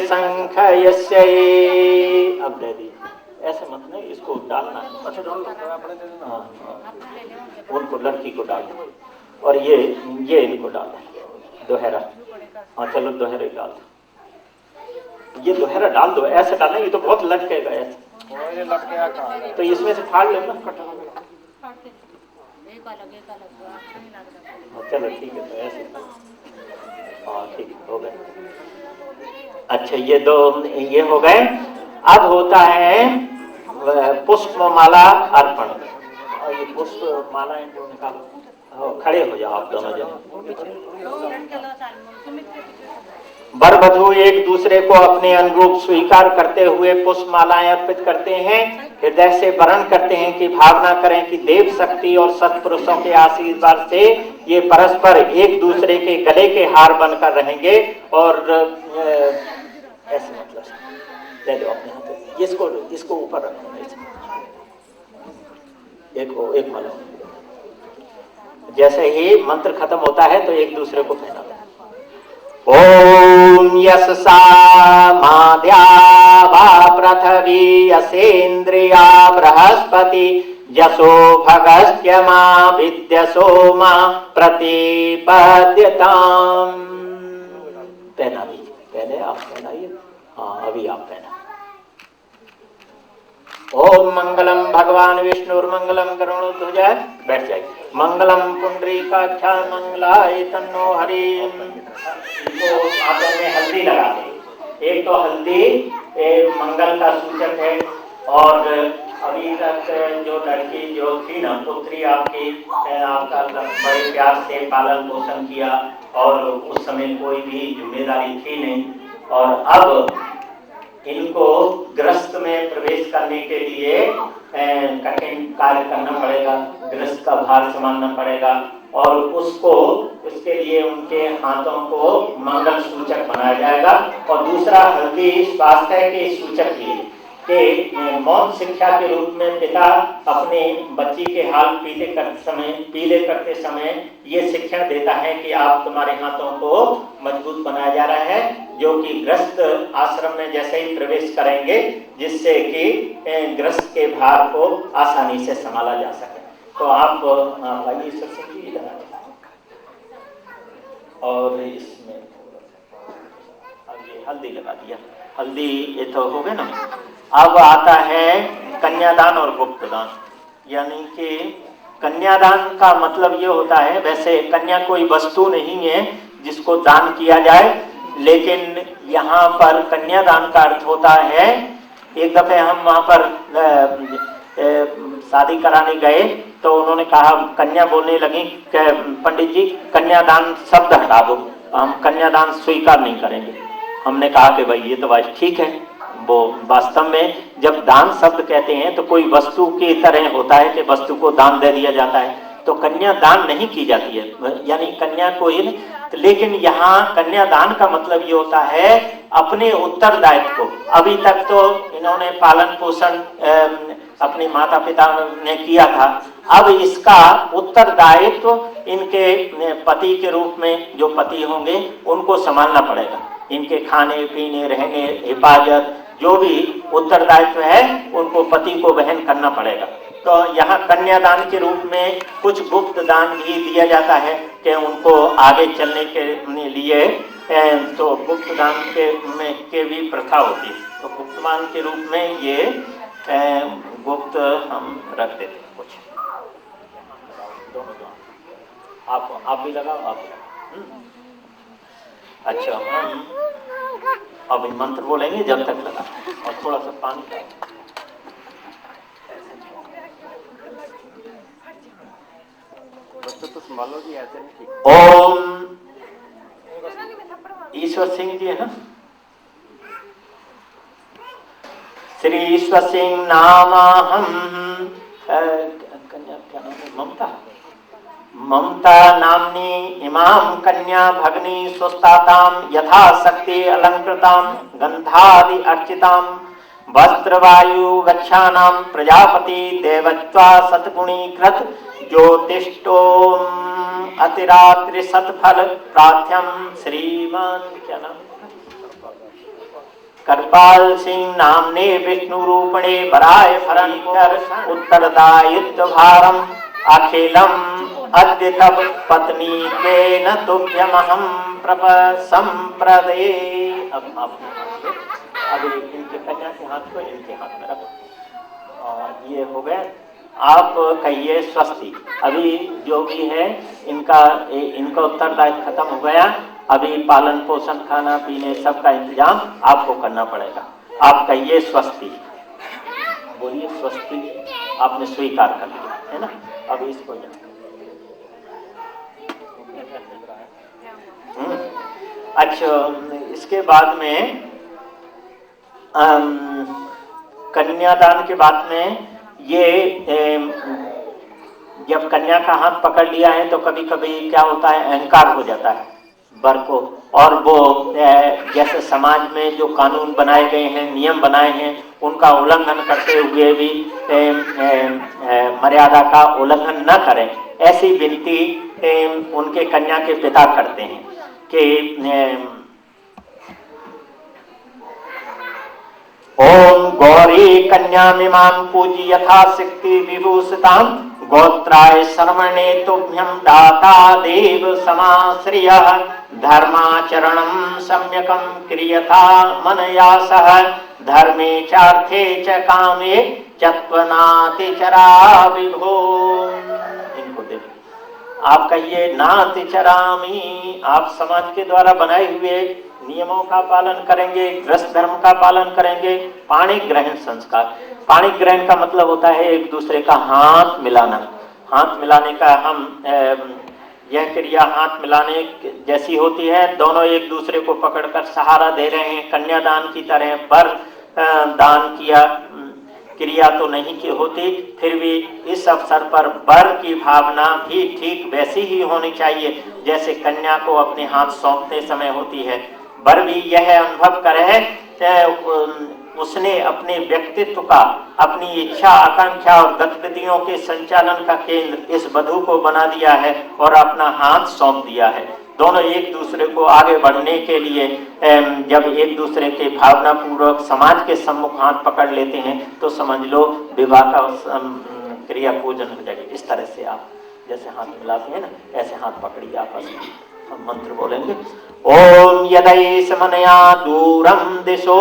संख्यस्यै। अब दे दी, ऐसे मत नहीं, इसको डालना। अच्छा डाल दो, हाँ उनको लड़की को डाल दो और ये इनको डाल दो दोहरा। हाँ चलो दोहरे डाल दो, ये दोहरा डाल दो, ऐसे डालना, ये तो बहुत लटकेगा ऐसे, तो इसमें से फाड़ लेना। चलो ठीक है, तो ऐसे, हाँ ठीक है, हो गए। अच्छा ये दो ये हो गए। अब होता है पुष्पमाला अर्पण। और ये पुष्पमालाएं जो निकालो, खड़े हो जाओ आप दोनों जन। वर वधू एक दूसरे को अपने अनुरूप स्वीकार करते हुए पुष्पमालाएं अर्पित करते हैं, हृदय से वरण करते हैं कि भावना करें कि देव शक्ति और सत्पुरुषों के आशीर्वाद से ये परस्पर एक दूसरे के गले के हार बनकर रहेंगे। और ऐसे मतलब दे दो अपने हाथ, इसको ऊपर रखो, एक माला। जैसे ही मंत्र खत्म होता है तो एक दूसरे को पहना दो। ओम यशसा माद्या वा पृथ्वी यसेन्द्रिया बृहस्पति यशो भगस्त्यमा विद्यसो मा प्रतिपद्यताम। पहना भी, पहले आप पहनाइए, हाँ अभी आप पहना। ओम मंगलम भगवान विष्णुर्मंगलम करुणध्वज, बैठ जाइए। मंगलम पुंडरीकाक्षा मंगलाय तन्नो हरि। हाथों में हल्दी लगाते, एक तो हल्दी मंगल का सूचक है। और अभी तक जो लड़की जो थी ना, पुत्री आपकी, आपका बड़े प्यार से पालन पोषण किया और उस समय कोई भी जिम्मेदारी थी नहीं, और अब इनको गृहस्थ में प्रवेश करने के लिए कठिन कार्य करना पड़ेगा, गृहस्थ का भार संभालना पड़ेगा, और उसके लिए उनके हाथों को मंगल सूचक बनाया जाएगा। और दूसरा हल्दी स्वास्थ्य के सूचक भी है कि मौन शिक्षा के रूप में पिता अपने बच्ची के हाल पीले करते समय ये शिक्षण देता है कि आप, तुम्हारे हाथों को मजबूत बनाया जा रहा है, जो कि गृहस्थ आश्रम में जैसे ही प्रवेश करेंगे, जिससे कि गृहस्थ के भार को आसानी से संभाला जा सके। तो आप आइए सबसे इधर आइए, और इसमें ये हल्दी लगा दिया, हल्दी ये तो हो गया ना। अब आता है कन्यादान और गुप्तदान। यानी कि कन्यादान का मतलब ये होता है, वैसे कन्या कोई वस्तु नहीं है जिसको दान किया जाए, लेकिन यहाँ पर कन्यादान का अर्थ होता है, एक दफे हम वहाँ पर शादी कराने गए तो उन्होंने कहा, कन्या बोलने लगी पंडित जी कन्यादान शब्द हटा दो, हम कन्यादान स्वीकार नहीं करेंगे। हमने कहा कि भाई ये तो बात ठीक है, वो वास्तव में जब दान शब्द कहते हैं तो कोई वस्तु की तरह होता है कि वस्तु को दान दे दिया जाता है, तो कन्या दान नहीं की जाती है, यानी कन्या को ही नहीं। लेकिन यहाँ कन्यादान का मतलब ये होता है अपने उत्तरदायित्व को, अभी तक तो इन्होंने पालन पोषण अपने माता पिता ने किया था, अब इसका उत्तरदायित्व इनके पति के रूप में, जो पति होंगे उनको संभालना पड़ेगा, इनके खाने पीने रहने हिफाजत जो भी उत्तरदायित्व है उनको पति को वहन करना पड़ेगा। तो यहाँ कन्यादान के रूप में कुछ गुप्त दान भी दिया जाता है कि उनको आगे चलने के लिए, तो गुप्त दान के भी प्रथा होती है। तो गुप्तदान के रूप में ये गुप्त हम रख देते हैं कुछ। दोनों आप भी लगाओ, आप अच्छा। अब मंत्र बोलेंगे जब तक लगा, और थोड़ा सा पानी का तो संभालो जी, ऐसे नहीं ठीक। ओम ईश्वर सिंह जी है ना, श्री ईश्वर सिंह नाम हम, कन्या क्या नाम है, ममता नामनी इमाम कन्या भगनी सुस्ताताम यथा शक्ति अलंकृताम गंधादि अर्चिताम वस्त्रवायु वक्षानाम प्रजापति देवत्वा सतगुणीकृत ज्योतिष्टोम अतिरात्रि सतफल प्रार्थ्यम। श्रीमान क्या नाम, करपाल सिंह नामने विष्णु रूपणे वराय भरंकर उत्तरदायित्व भारम अखिलम अद्य तब पत्नी के न तुभ्यमहम संप्रदे। अब इनके कन्या के हाथ को इनके हाथ में रखो और ये हो गए। आप कहिए स्वस्ति। अभी जो भी है इनका उत्तरदायित्व खत्म हो गया। अभी पालन पोषण खाना पीने सबका इंतजाम आपको करना पड़ेगा। आप कहिए स्वस्ति, बोलिए स्वस्ति। आपने स्वीकार कर लिया है ना। अभी इसको अच्छा, इसके बाद में कन्यादान के बाद में ये जब कन्या का हाथ पकड़ लिया है तो कभी कभी क्या होता है, अहंकार हो जाता है वर को। और वो जैसे समाज में जो कानून बनाए गए हैं, नियम बनाए हैं, उनका उल्लंघन करते हुए भी मर्यादा का उल्लंघन न करें, ऐसी विनती उनके कन्या के पिता करते हैं कि ओम गौरी कन्यामिमां पूजी यथाशक्ति विभूषितां गोत्राय शर्मणे तुभ्यं दाता देव समाश्रियः धर्माचरणं सम्यकं क्रियता मनया सह धर्मे चार्थे च कामे चत्वनाति चरा विभो। इनको देखो, आप कहिए नाति चरामी। आप समाज के द्वारा बनाए हुए नियमों का पालन करेंगे, ग्रस्त धर्म का पालन करेंगे। पाणी ग्रहण संस्कार, पाणी ग्रहण का मतलब होता है एक दूसरे का हाथ मिलाना। हाथ मिलाने का हम यह क्रिया हाथ मिलाने जैसी होती है। दोनों एक दूसरे को पकड़कर सहारा दे रहे हैं, कन्यादान की तरह। वर दान किया क्रिया तो नहीं की होती, फिर भी इस अवसर पर वर की भावना भी ठीक वैसी ही होनी चाहिए जैसे कन्या को अपने हाथ सौंपते समय होती है। वर भी यह अनुभव करे उसने अपने व्यक्तित्व का, अपनी इच्छा आकांक्षा और गतिविधियों के संचालन का केंद्र इस वधू को बना दिया है और अपना हाथ सौंप दिया है। दोनों एक दूसरे को आगे बढ़ने के लिए जब एक दूसरे के भावना पूर्वक समाज के सम्मुख हाथ पकड़ लेते हैं तो समझ लो विवाह का क्रिया पूजन हो जाएगी। इस तरह से आप जैसे हाथ मिलाते हैं ना, ऐसे हाथ पकड़िए आपस में। हम मंत्र बोलेंगे। ओम यदैष मनया दूरम दिशो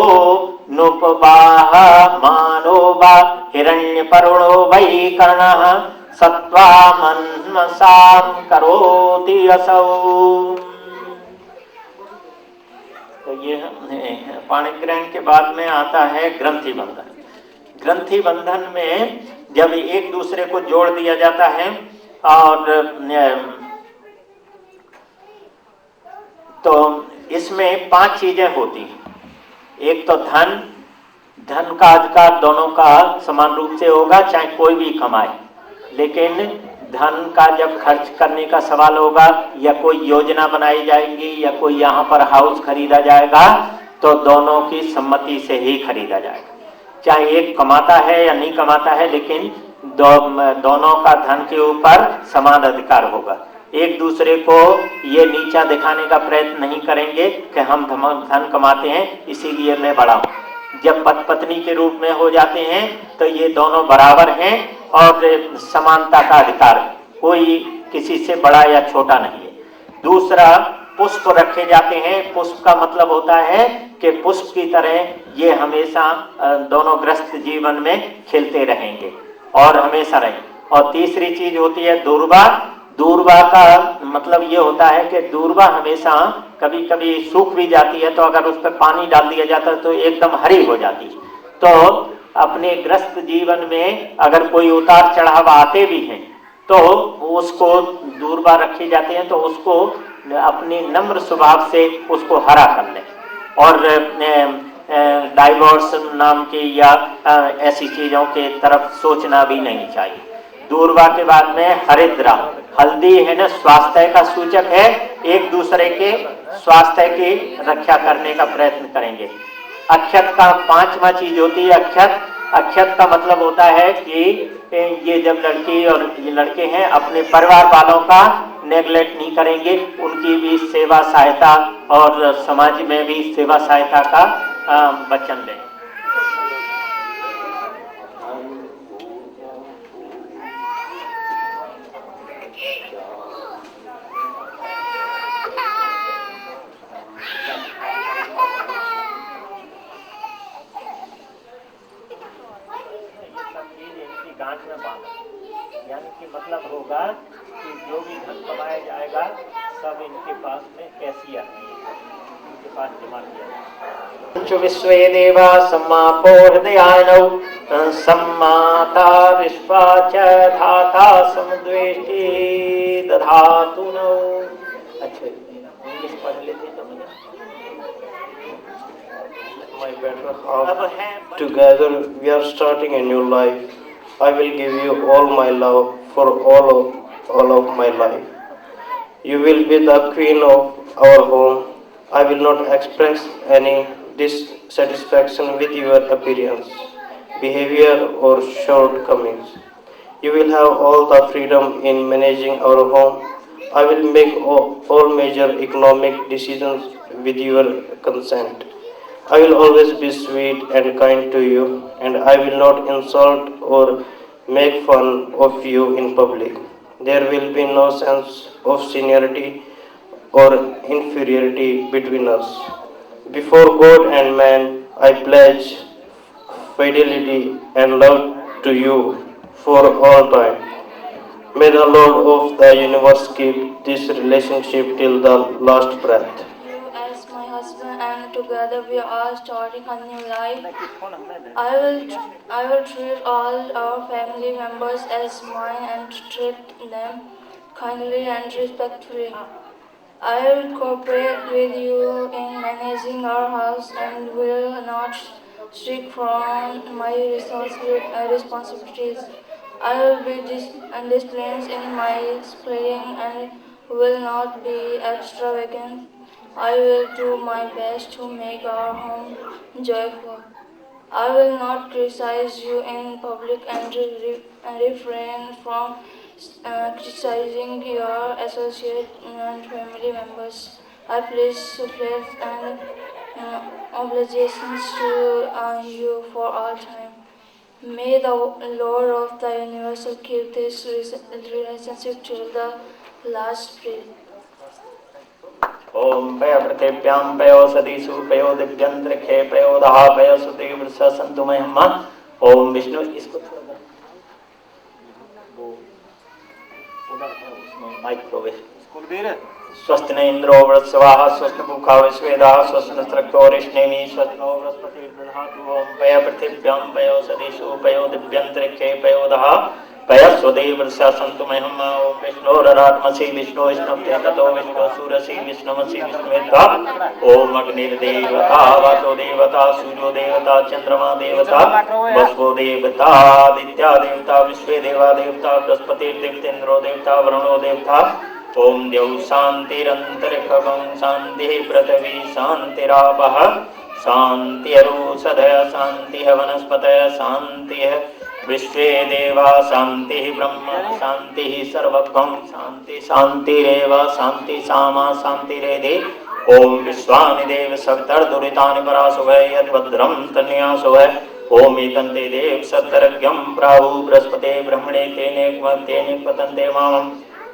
नुपवाह मानो वा हिरण्यपर्णो वै कर्णः सत्वा मन्मसां करोति असौ। तो ये पाणी ग्रहण के बाद में आता है ग्रंथि बंधन। ग्रंथि बंधन में जब एक दूसरे को जोड़ दिया जाता है और तो इसमें 5 चीजें होती हैं। एक तो धन का अधिकार दोनों का समान रूप से होगा, चाहे कोई भी कमाए। लेकिन धन का जब खर्च करने का सवाल होगा या कोई योजना बनाई जाएगी या कोई यहाँ पर हाउस खरीदा जाएगा तो दोनों की सम्मति से ही खरीदा जाएगा। चाहे एक कमाता है या नहीं कमाता है, लेकिन दोनों का धन के ऊपर समान अधिकार होगा। एक दूसरे को ये नीचा दिखाने का प्रयत्न नहीं करेंगे कि हम धन कमाते हैं इसीलिए मैं बड़ा हूँ। जब पति पत्नी के रूप में हो जाते हैं तो ये दोनों बराबर हैं और समानता का अधिकार है, कोई किसी से बड़ा या छोटा नहीं है। दूसरा, पुष्प रखे जाते हैं। पुष्प का मतलब होता है कि पुष्प की तरह ये हमेशा दोनों ग्रस्त जीवन में खिलते रहेंगे और हमेशा रहेंगे। और तीसरी चीज होती है दूर्वा। दूर्वा का मतलब ये होता है कि दूर्वा हमेशा कभी कभी सूख भी जाती है, तो अगर उस पर पानी डाल दिया जाता है तो एकदम हरी हो जाती है। तो अपने ग्रस्त जीवन में अगर कोई उतार चढ़ाव आते भी हैं तो उसको दूर्वा रखी जाती है, तो उसको अपने नम्र स्वभाव से उसको हरा कर लें। और डाइवोर्स नाम की या ऐसी चीजों के तरफ सोचना भी नहीं चाहिए। दूर्वा के बाद में हरिद्रा, हल्दी है ना, स्वास्थ्य का सूचक है। एक दूसरे के स्वास्थ्य की रक्षा करने का प्रयत्न करेंगे। अक्षत का 5वां चीज होती है अक्षत। अक्षत का मतलब होता है कि ये जब लड़की और ये लड़के हैं अपने परिवार वालों का नेग्लेक्ट नहीं करेंगे, उनकी भी सेवा सहायता और समाज में भी सेवा सहायता का वचन लें। गांठ में बांधा, यानी कि मतलब होगा कि जो भी धन कमाया जाएगा सब इनके पास में कैसियत इनके पास जमा किया जाएगा। विश्वे देवा सम्मापो हृदयानौ सम्माता विश्वा च धाता समुद्वेष्टि दधातु नौ। अच्छा इंग्लिश पढ़ लेते तो Together we are starting a new life. I will give you all my love for all of my life. You will be the queen of our home. I will not express any dissatisfaction with your appearance, behavior or shortcomings. You will have all the freedom in managing our home. I will make all major economic decisions with your consent. I will always be sweet and kind to you, and I will not insult or make fun of you in public. There will be no sense of seniority or inferiority between us. Before God and man, I pledge fidelity and love to you for all time. May the Lord of the universe keep this relationship till the last breath. As my husband, and together we are starting a new life. I will treat all our family members as mine and treat them kindly and respectfully. I will cooperate with you in managing our house and will not shrink from my responsibilities. I will be disciplined in my spending and will not be extravagant. I will do my best to make our home joyful. I will not criticize you in public and refrain from criticizing your associates and family members. I place faith and obligations to you for all time. May the Lord of the universe keep this relationship till the last breath. ओम पय पृथिव्यां पयो सदीसु पयो दिव्यंतरिक्षे पयो दहा पयो सुदेव सन्तु महिमा। ओम विष्णु इसको माइक्रोवेव स्वस्थ न इंद्रो वृत्सवाः स्वस्थ भूखा विश्वेदाः स्वस्थ नस्त्रक्षोरिष्णेमि स्वस्थ नो बृहस्पतिर्दधातु। ओम पय पृथिव्यां पयो सदीसु पयो दिव्यंतरिक्षे पयो दहा पय स्वदेव सन्तु महिमा। ओम विष्णोररात्मसि विष्णु विष्णुप्त्य ततो विष्णु सूरसि विष्णुमसि विष्णुवेत्ता। ओम अग्निर्देवता वातो देवता सूर्यो देवता चंद्रमा देवता वसवो देवता आदित्या देवता विश्वे देवा देवता बृहस्पतिर्देवतेन्द्रो देवता वरुणो देवता। ओम द्यौ शान्तिरन्तरिक्षं शान्तिः पृथिवी शान्तिरापः शान्तिरौषधयः शान्तिः वनस्पतयः शान्तिः विश्वे देवा शान्तिः ब्रह्म शान्तिः सर्वभौम शान्ति शान्तिरेव शान्ति सामा शान्तिरेधि। ओम विश्वानि देव सवितर्दुरितानि पराशुभे यद्भद्रं तन्यासुभे। ओम एतन्ते देव सत्तरज्ञं प्राहु बृहस्पते ब्रह्मणे तेने पतन्ते मामम्।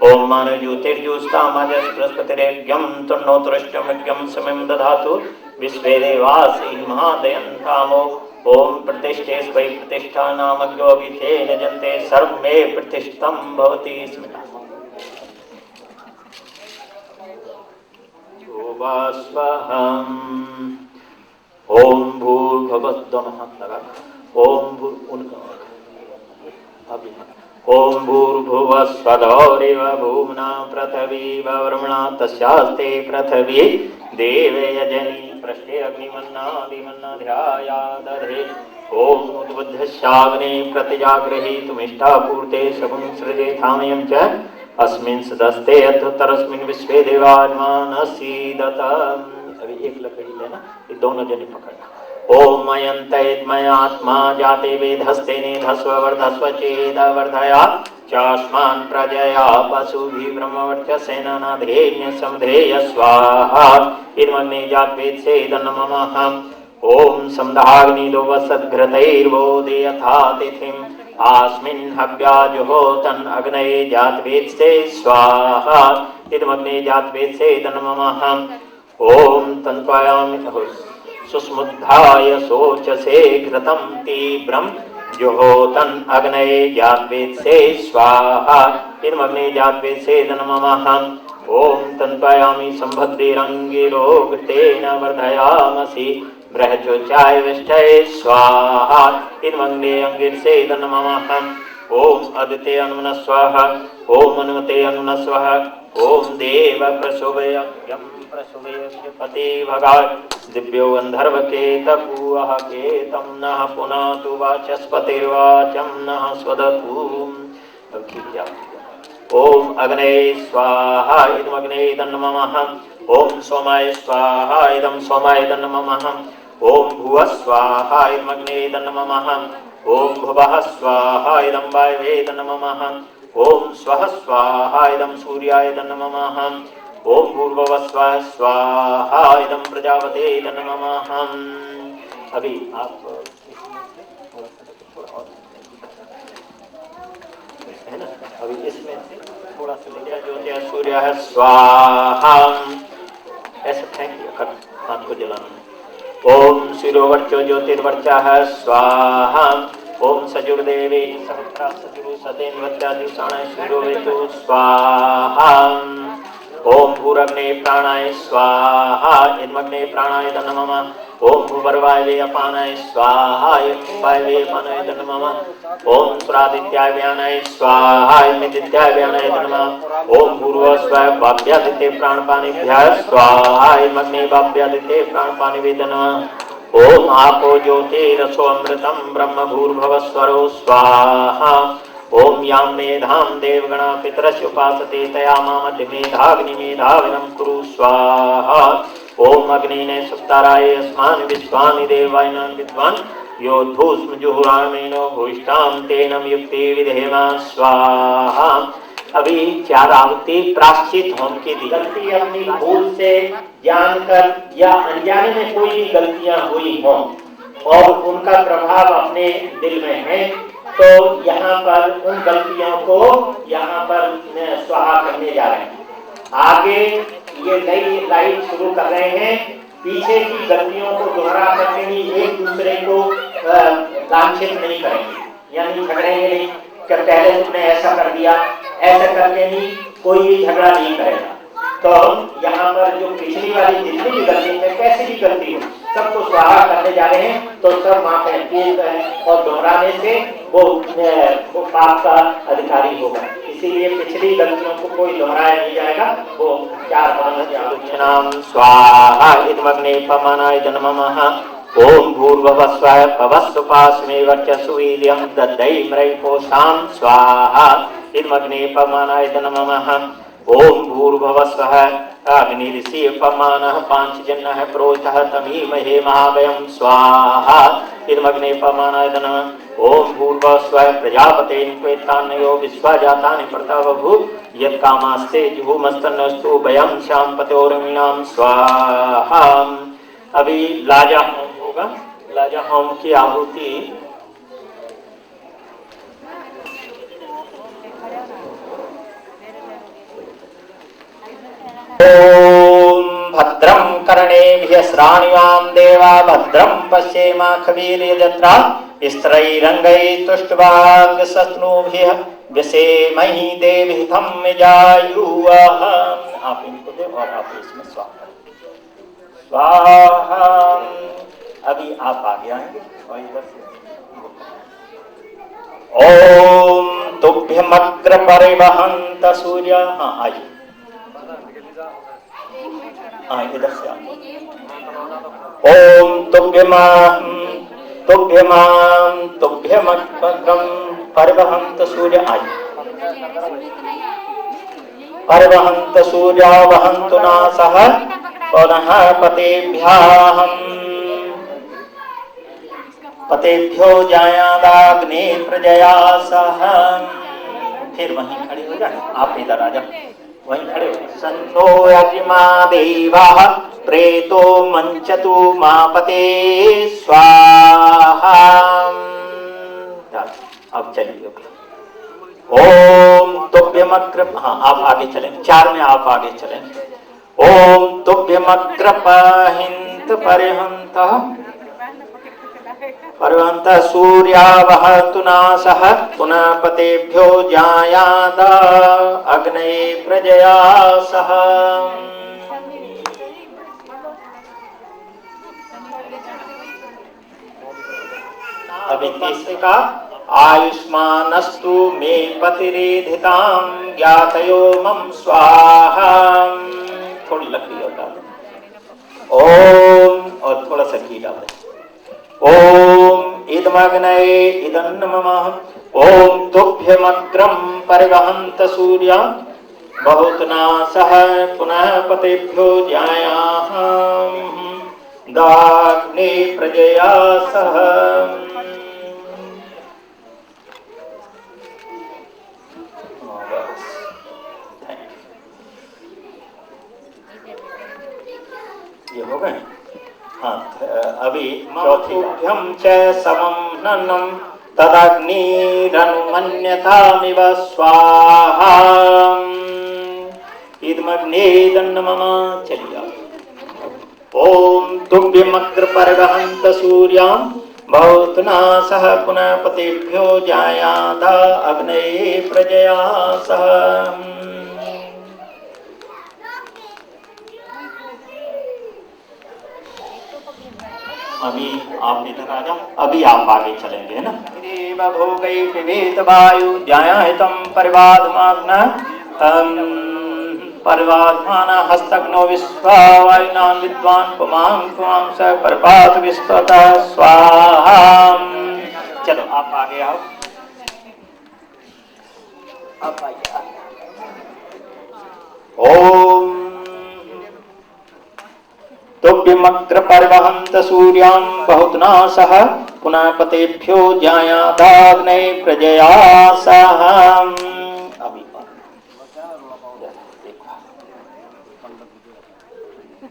ओम मानव ज्योतिर्ज्योत्स्तामाजस बृहस्पतिरेज्ञं तन्नोतरष्टमज्ञं समयं दधातु विश्वे देवासि महादयन्तामो। ओम प्रतिष्ठे स्वै प्रतिष्ठा नामज्ञो विधेन जन्ते सर्वे प्रतिष्ठितं भवति स्मृता। ओम भूर्भुवः दोनों हाथ लगा। ओम ओम भूर्भुवः स्वधौरिव भूम्ना पृथिवी वर्मणा तस्यास्ते पृथिवी देवे यजनी पृष्ठे अग्निमन्ना ध्याया दधे। ओम उद्बुद्धश्चाग्ने प्रतिजागृहीतुमिष्टापूर्ते शकुं सृजे थामयं च अस्मिन् सदस्ते अध्युत्तरस्मिन् विश्वे देवान्मानसीदत। अभी एक लकड़ी लेना, ये दोनों जने पकड़ना। ओम अयंतैद्मयात्मा जाते वेधस्ते निधस्व वर्धस्व चेदवर्धया चास्मान् प्रजया पशुभिः ब्रह्मवर्चसेन नाधेन्य समधेय स्वाहा। इदमग्ने जातवेत्सेदन्नमः। ओम समधाग्निदो वसद्घृतैर्वोदे यथा तिथिम् आस्मिन् हव्याजुहोतन् अग्नये जातवेत्से स्वाहा इदमग्ने जातवेत्से तन्ममः ओम तन्त्वायामि सुस्मुद्धाय शोचसे घृतं तीव्रं जुहोतन् अग्नये जातवेत्से स्वाहा इदमग्ने जातवेत्से तन्ममः ओम तन्त्वायामि संभद्रेरङ्गिरो घृतेन वर्धयामसि बृहज्योत्साय विष्ठये स्वाहा इदमग्ने अंगिरसे तन्ममः ओम अदिते अनुमनः स्वाहा ओम अनुमते अनुमनः स्वाहा ओम देव प्रशोभयज्ञं प्रशोभयस्य पते भगाय दिव्यो गन्धर्वकेतपुः केतं नः पुनातु वाचस्पतिर्वाचं नः स्वदतु ओम अग्ने स्वाहा इदमग्ने तन्ममः ओम सोमाय स्वाहा इदं सोमाय तन्ममः ओम भुवः स्वाहा इदमग्ने तन्ममः ओम भुवः स्वाहा इदं वायवे तन्ममः ओम स्वः स्वाहा इदं सूर्याय तन्ममः ओम भूर्भुवः स्वः स्वाहा इदं प्रजापते तन्ममः। अभी आप है ना, अभी इसमें से थोड़ा सा लेकर ज्योतिया सूर्य है स्वाहा ऐसे फेंकिए हाथ को जलाना है। ओम शिरोवर्चो ज्योतिर्वर्चा है स्वाहा ओम सजुर्देवी सहस्रा सजुरु सतेन्वत्या दिवसाणाय शिरोवेतु स्वाहा ओम भूरग्ने प्राणाय स्वाहा इदमग्ने प्राणाय नमः ओम भूवर्वायवे अपानाय स्वाहा वायवे अपानाय नमः ओम सुरादित्याय व्यानाय स्वाहा इदित्याय व्यानाय नमः ओम भूर्भुवस्वाय वाभ्यादिते प्राणपानिभ्याय स्वाहा इदमग्ने वाभ्यादिते प्राणपानिवे नमः ओम आपो ज्योतिरसो अमृतं ब्रह्म भूर्भुवस्वरो स्वाहा ओम यां मेधां देवगणा पितरस्य उपासते तया मामध्यमेधाग्निमेधाविनं कुरु स्वाहा ओम अग्निने सुप्ताराय अस्मान् विश्वानि देवानां विद्वान् यो धूस्म जुहुरामेनो भूष्टां तेनम युक्ति विधेमा स्वाहा। अभी 4 आहुति प्राश्चित होम की दी गलती अपनी भूल से जानकर या अनजाने में कोई भी गलतियां हुई हों और उनका प्रभाव अपने दिल में है तो यहाँ पर उन गलतियों को यहाँ पर स्वाहा करने जा रहे हैं। आगे ये नई लाइन शुरू कर रहे हैं, पीछे की गलतियों को दोहरा करके ही एक दूसरे को लांछित नहीं करेंगे, यानी झगड़ेंगे नहीं कि पहले तुमने ऐसा कर दिया, ऐसा करके ही कोई भी झगड़ा नहीं करेगा। तो यहाँ पर जो पिछली वाली जितनी भी गलती है, कैसी भी गलती हो, सबको स्वाहा करने जा रहे हैं तो सब माफ है और दोहराने से वो पाप का अधिकारी होगा। इसीलिए पिछली गलतियों को कोई दोहराया नहीं जाएगा। वो 4 बार स्वाहा इदमग्ने पवनाय नमः ओम भूर्भुवस्वाय पवस्सुपास्मे वर्चस्वीर्यं दद्धैम्रै पोषां स्वाहा इदमग्ने पवनाय नमः ओम भूर्भुवस्वः अग्निर्षि पमानः पांचजन्यः प्रोतः तमीमहे महाभयं स्वाहा इदमग्ने पमानाय नमः ओम भूर्भुवस्वः प्रजापते निपेतान्यो विश्वाजातानि प्रतबभूत् यत्कामास्ते जुहुमस्तनस्तु भयं श्यामपतोरमीणां स्वाहा। अभी लाजा होम होगा। लाजा होम की आहुति ओम भद्रं कर्णेभ्यः श्राणिवां देवा भद्रं पश्येमाखवीर्यजत्रा स्त्रैरङ्गैः तुष्टवाग्शत्नुभिः व्यसेमहि देवहितं यजायुः। आप इनको दे और आप इसमें स्वाहा। अभी आप आगे आएंगे और इधर से ओम तुभ्यमग्र परिवहन्त सूर्य। हाँ आइए, इधर से ओम तुभ्यमग्रं परिवहन्त सूर्य। आइए परिवहन्त सूर्या वहन्तु नासः पुनः पतेभ्यो जायादाग्ने प्रजया सह। फिर वहीं खड़े हो जाए। आप इधर आ जाओ, वहीं खड़े हो। सन्नो यजिमा देवाः प्रेतो मंचतु मापते स्वाहा। अब चलिए। ओम तुभ्यमग्र, हाँ आप आगे चलें, 4 में आप आगे चलें। ओम तुभ्यमग्रपहिंत परिहंतः पर्वंत सूर्यावहतु नासः पुनः पतेभ्यो जायाद अग्नये प्रजया सह। अभी तीसरे का आयुष्मानस्तु मे पतिरेधितां ज्ञातयो मम स्वाहा। थोड़ी लकड़ी और डाल दें। ओम, और थोड़ा सा घी डाल दें। ओम इदमग्नये इदन्नमः। ओम तुभ्यमग्रं परिवहन्त सूर्या बहुतनासः पुनः पतेभ्यो जायाः दाग्ने प्रजया सह। ये हो गए। हाँ, अभी चौथीभ्यं च समं नन्नं तदग्निरनुमन्यथामिव स्वाहा। इदमग्नेदन्नमः। चलिए। ओम तुभ्यमग्र परिवहन्त सूर्यां बहुतनासः पुनः पतेभ्यो जायाद अग्नये प्रजया सह। अभी आप इधर आ जाओ, अभी आप आगे चलेंगे, है ना। देव भोगै पिबेत वायु ध्यायाहितं परिवाधमाग्न परिवाधमान हस्तग्नो विश्वावायुनां विद्वान् पुमां पुमां स परपात विश्वत स्वाहा। चलो आप आगे आओ, आप आइए। ओम तुभ्यमग्र परिवहन्त सूर्यां बहुतनासः पुनः पतेभ्यो जायादाग्नये प्रजया सह।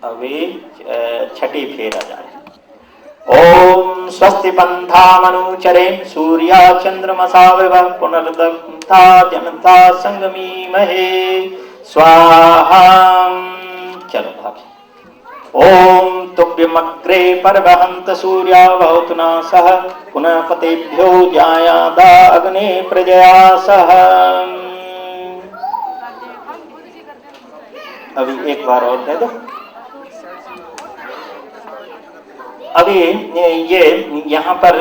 अभी छठी फेर आ जाए। ओम स्वस्ति पंथामनुचरेम सूर्या चंद्रमसा विभः पुनर्दग्धा जनता संगमीमहे स्वाहा। चलो भागे। ओम तुभ्यमग्रे परिवहन्त सूर्या बहुतनासः पुनः पतेभ्यो जायाद अग्ने प्रजया सह। अभी एक बार और दे दो। अभी ये यहाँ पर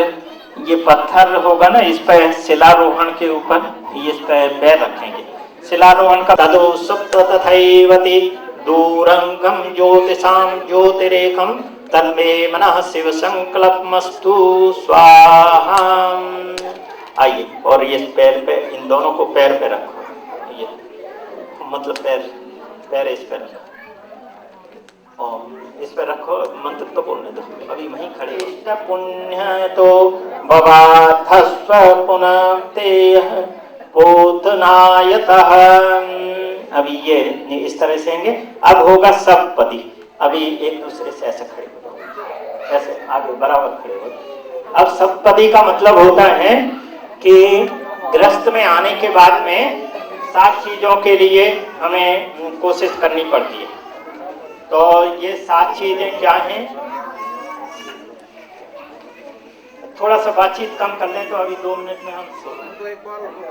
ये पत्थर होगा ना, इस पर शिलारोहण के ऊपर इस पर पैर रखेंगे। शिलारोहण का तदो सुप्त तथैवति दूरंगम ज्योतिषां ज्योतिरेकम तन्मे मनः शिव संकल्पमस्तु स्वाहा। आइए, और ये पैर पे, इन दोनों को पैर पे रखो। ये मतलब पैर इस पे रखो और इस पे रखो। मंत्र तो बोलने दो, अभी वहीं खड़े। पुण्य तो भवाधस्व पुनः ते पूतनायतः। अभी ये इस तरह से होंगे। अब होगा सप्तपदी। अभी एक दूसरे से ऐसे खड़े हो, ऐसे आगे बराबर खड़े हो। अब सप्तपदी का मतलब होता है कि ग्रस्त में आने के बाद में 7 चीजों के लिए हमें कोशिश करनी पड़ती है। तो ये 7 चीजें क्या हैं? थोड़ा सा बातचीत कम कर लें तो अभी 2 मिनट में हम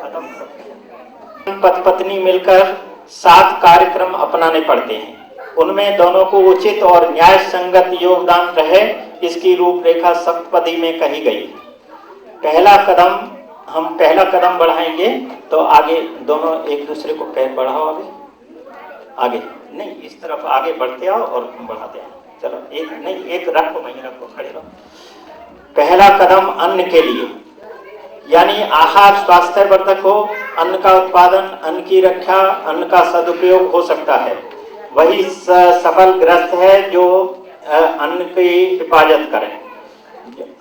खत्म कर सकते हैं। पति पत्नी मिलकर 7 कार्यक्रम अपनाने पड़ते हैं। उनमें दोनों को उचित और न्याय संगत योगदान रहे, इसकी रूपरेखा सप्तपदी में कही गई। पहला कदम बढ़ाएंगे तो आगे दोनों एक दूसरे को पैर बढ़ाओ। आगे नहीं, इस तरफ आगे बढ़ते आओ और बढ़ाते आओ। चलो एक रखो, वहीं रखो, खड़े रहो। पहला कदम अन्न के लिए, यानी आहार स्वास्थ्यवर्धक हो, अन्न का उत्पादन, अन्न की रक्षा, अन्न का सदुपयोग हो सकता है। वही सफल ग्रस्त है जो अन्न की हिफाजत करे।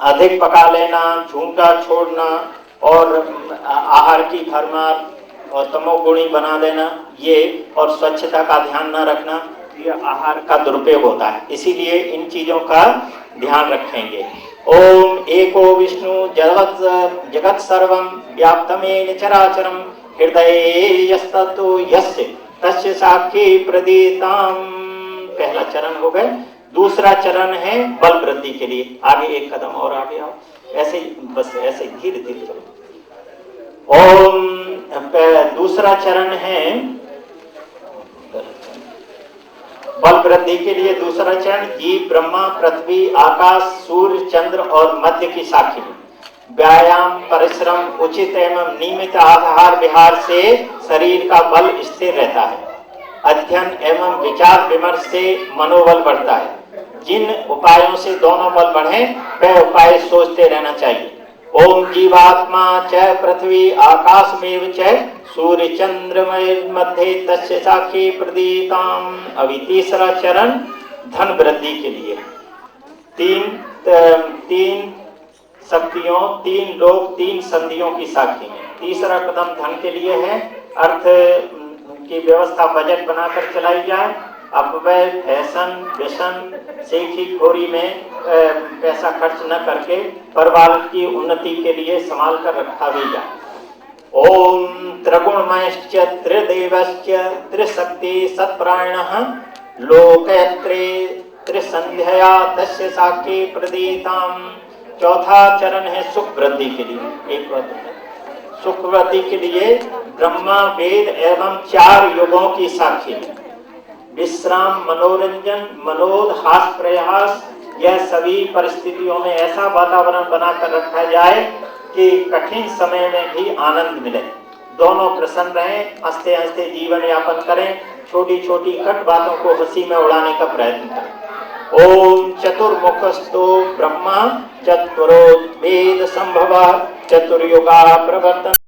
अधिक पका लेना, झूठा छोड़ना और आहार की भरमार और तमोगुणी बना देना ये, और स्वच्छता का ध्यान न रखना, ये आहार का दुरुपयोग होता है। इसीलिए इन चीजों का ध्यान रखेंगे। ओम एको विष्णु जगत सर्वं व्याप्तमेन चराचरं हृदये यस्ततो यस्य तस्य साक्षी प्रदीताम। पहला चरण हो गए। दूसरा चरण है बल वृद्धि के लिए। आगे एक कदम और आगे आओ, ऐसे ही बस ऐसे धीरे धीरे चलो। ओम दूसरा चरण है बल वृद्धि के लिए। दूसरा चरण जीव ब्रह्मा पृथ्वी आकाश सूर्य चंद्र और मध्य की साखी में व्यायाम परिश्रम उचित एवं नियमित आहार विहार से शरीर का बल स्थिर रहता है। अध्ययन एवं विचार विमर्श से मनोबल बढ़ता है। जिन उपायों से दोनों बल बढ़े वह उपाय सोचते रहना चाहिए। ओम जीवात्मा च पृथ्वी आकाशमेव च सूर्य चंद्रमय मध्य तस्य साक्षी प्रदीताम। अभी तीसरा चरण धन वृद्धि के लिए। तीन शक्तियों, तीन लोग, तीन संधियों की साक्षी में। तीसरा कदम धन के लिए है। अर्थ की व्यवस्था बजट बनाकर चलाई जाए। अपव्यय फैशन व्यसन से खोरी में पैसा खर्च न करके परिवार की उन्नति के लिए संभाल कर रखा भी जाए। ओम त्रिगुणमयश्च त्रिदेवश्च त्रिशक्ति सत्प्राणः लोकयत्रे त्रिसंध्या तस्य साक्षी प्रदीताम। चौथा चरण है सुख वृद्धि के लिए। एक बात है, सुख वृद्धि के लिए ब्रह्मा वेद एवं 4 युगों की साक्षी में विश्राम मनोरंजन मनोद हास प्रयास, यह सभी परिस्थितियों में ऐसा वातावरण बनाकर रखा जाए कि कठिन समय में भी आनंद मिले। दोनों प्रसन्न रहें, हंसते हंसते जीवन यापन करें। छोटी छोटी कट बातों को हंसी में उड़ाने का प्रयत्न करें। ओम चतुर्मुखस्तो ब्रह्मा चतुरो वेद संभव चतुर्युगा प्रवर्तन